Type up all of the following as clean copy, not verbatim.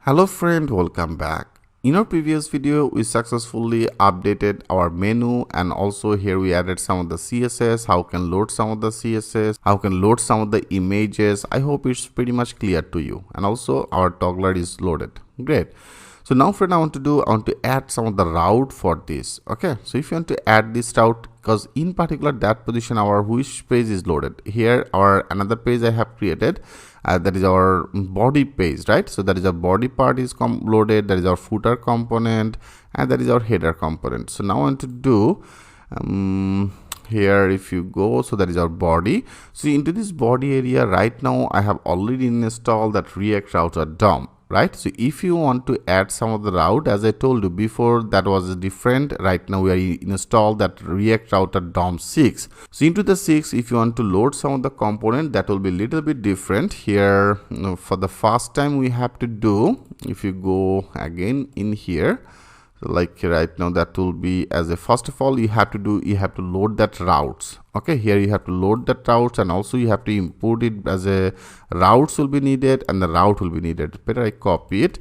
Hello friend, welcome back. In our previous video, we successfully updated our menu, and also here we added some of the CSS, how can load some of the CSS, how can load some of the images. I hope it's pretty much clear to you. And also our toggler is loaded. Great. So now friend, I want to add some of the route for this. Okay, so if you want to add this route, because in particular that position our which page is loaded, here our another page I have created, that is our body page, right? So that is our body part is loaded, that is our footer component, and that is our header component. So now I want to do here, if you go, so that is our body. So into this body area right now I have already installed that React router DOM, right? So if you want to add some of the route, as I told you before, that was different. Right now we are installed that React router DOM 6. So into the 6, if you want to load some of the component, that will be a little bit different. Here for the first time we have to do, if you go again in here, so like right now that will be as a, first of all you have to load that routes. Okay, here you have to load that routes, and also you have to import it as a routes will be needed and the route will be needed. Better I copy it,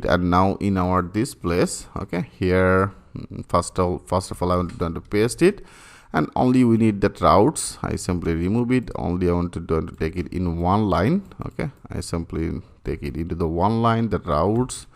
and now in our this place, okay, here first of all I want to paste it, and only we need that routes. I simply remove it. Only I want to take it in one line. Okay, I simply take it into the one line, the routes.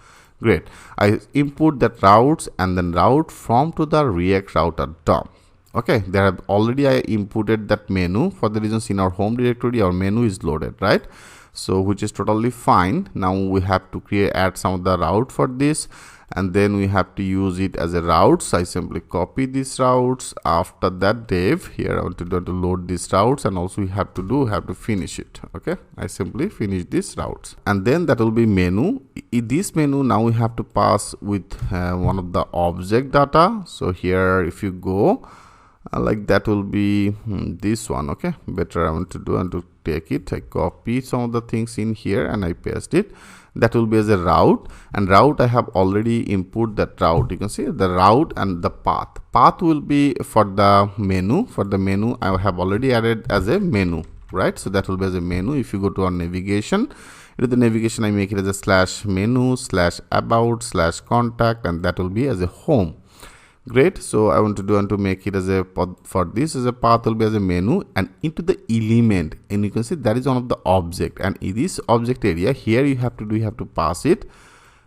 Great. I import that routes and then route from to the React router DOM. Okay, there have already I imported that menu. For the reasons in our home directory, our menu is loaded, right? So which is totally fine. Now we have to add some of the route for this, and then we have to use it as a routes. I simply copy these routes. After that div, here I want to load these routes, and also we have to finish it. Okay, I simply finish these routes, and then that will be menu. In this menu now we have to pass with one of the object data. So here if you go like that will be this one. Okay, better I want to take it. I copy some of the things in here and I paste it. That will be as a route, and route I have already import that route. You can see the route and the path will be for the menu. For the menu I have already added as a menu, right? So that will be as a menu. If you go to our navigation, into the navigation I make it as a /menu/about/contact, and that will be as a home. Great. So I want to make it as a for this as a path will be as a menu, and into the element, and you can see that is one of the object, and in this object area here you have to pass it.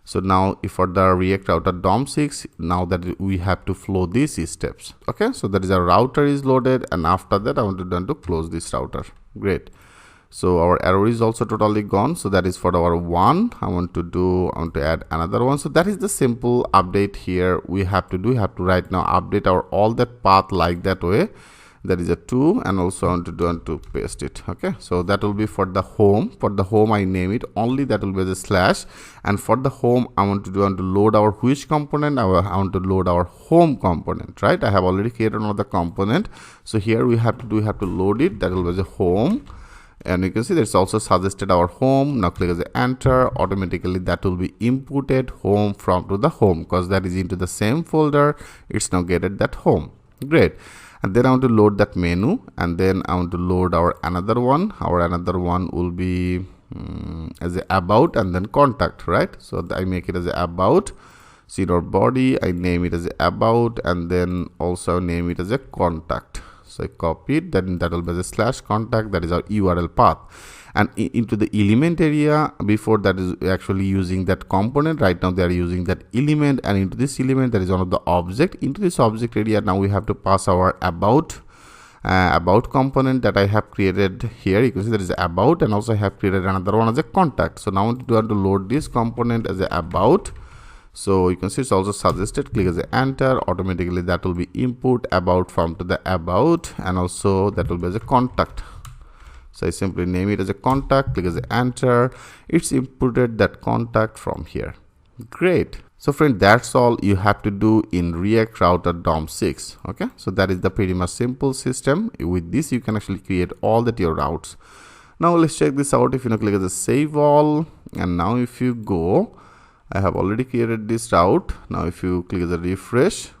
So now if for the React router DOM 6, now that we have to flow these steps. Okay, so that is our router is loaded, and after that I want to close this router. Great. So our error is also totally gone. So that is for our one. I want to add another one. So that is the simple update here we have to do. We have to right now update our all that path like that way. That is a 2, and also I want to paste it. Okay, so that will be for the home. For the home I name it only, that will be the slash, and for the home I want to load our which component. I want to load our home component, right? I have already created another component, so here we have to load it. That will be the home, and you can see that's also suggested our home. Now click as a enter. Automatically that will be inputted home from to the home, because that is into the same folder. It's now getting that home. Great. And then I want to load that menu, and then I want to load our another one. Our another one will be as a about and then contact, right? So I make it as a about. See our body, I name it as a about, and then also name it as a contact. So I copy it, then that will be the /contact. That is our URL path. And into the element area, before that is actually using that component. Right now they are using that element, and into this element that is one of the object. Into this object area now we have to pass our about component that I have created here. You can see that is about, and also I have created another one as a contact. So now I want to load this component as a about. So you can see it's also suggested. Click as a enter. Automatically that will be input about from to the about, and also that will be as a contact. So I simply name it as a contact. Click as a enter. It's inputted that contact from here. Great. So friend, that's all you have to do in React router DOM 6. Okay, so that is the pretty much simple system. With this you can actually create all that your routes. Now let's check this out. If you click as a save all, and now if you go, I have already created this route. Now if you click as a refresh,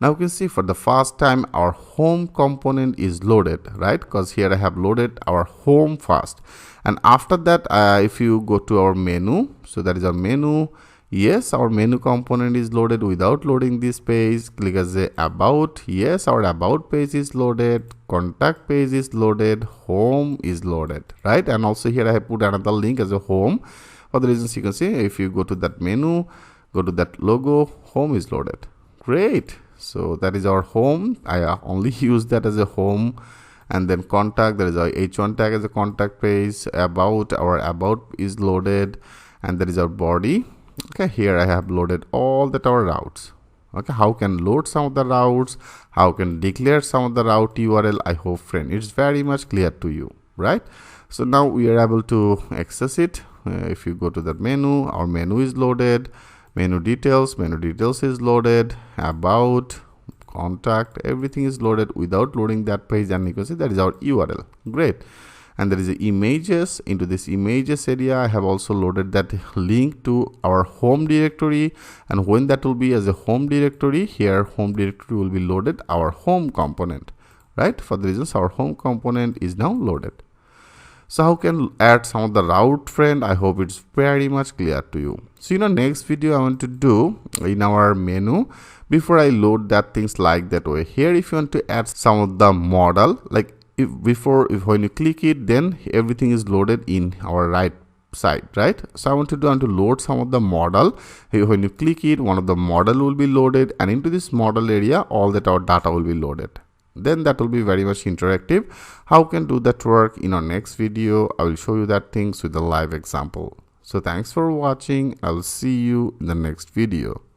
Now you can see for the first time our home component is loaded, right? Because here I have loaded our home first, and after that if you go to our menu, so that is our menu. Yes, our menu component is loaded without loading this page. Click as a about. Yes, our about page is loaded, contact page is loaded, home is loaded, right? And also here I have put another link as a home. For the reasons you can see, if you go to that menu, go to that logo, home is loaded. Great. So that is our home. I only use that as a home. And then contact, there is our h1 tag as a contact page. About, our about is loaded, and there is our body. Okay, here I have loaded all that our routes. Okay, how can load some of the routes, how can declare some of the route URL. I hope, friend, it's very much clear to you, right? So now we are able to access it. If you go to the menu, our menu is loaded, menu details is loaded, about, contact, everything is loaded without loading that page, and you can see that is our URL. Great. And there is the images. Into this images area, I have also loaded that link to our home directory, and when that will be as a home directory, here home directory will be loaded our home component, right? For the reasons our home component is now loaded. So how can add some of the route, friend? I hope it's very much clear to you. So next video I want to do in our menu, before I load that things like that way. Here if you want to add some of the model, like when you click it, then everything is loaded in our right side, right? So I want to load some of the model. When you click it, one of the model will be loaded, and into this model area all that our data will be loaded. Then that will be very much interactive. How can do that work in our next video? I will show you that things with a live example. So thanks for watching. I will see you in the next video.